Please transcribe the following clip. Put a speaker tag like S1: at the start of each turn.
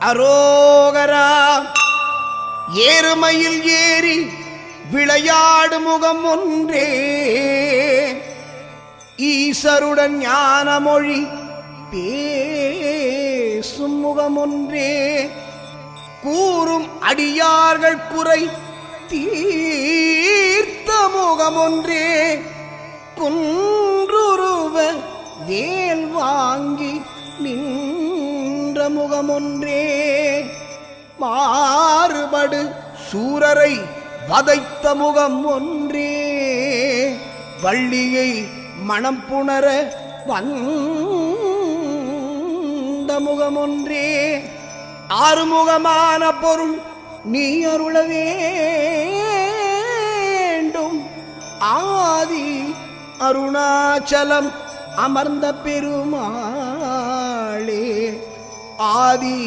S1: அரோகரா. ஏறுமையில் ஏறி விளையாடு முகம் ஒன்றே, ஈசருடன் ஞானமொழி பேசும் முகம் ஒன்றே, கூறும் அடியார்கள் குறை தீர்த்த முகம் ஒன்றே, குன்றுருவ வேல் வாங்கி நின்ற முகம் ஒன்றே, மாறுபடு சூரரை வதைத்த முகம் ஒன்றே, வள்ளியை மனம் புணர வந்த முகம் ஒன்றே, ஆறுமுகமான பொருள் நீ அருள வேண்டும், ஆதி அருணாச்சலம் அமர்ந்த பெருமாளே, ஆதி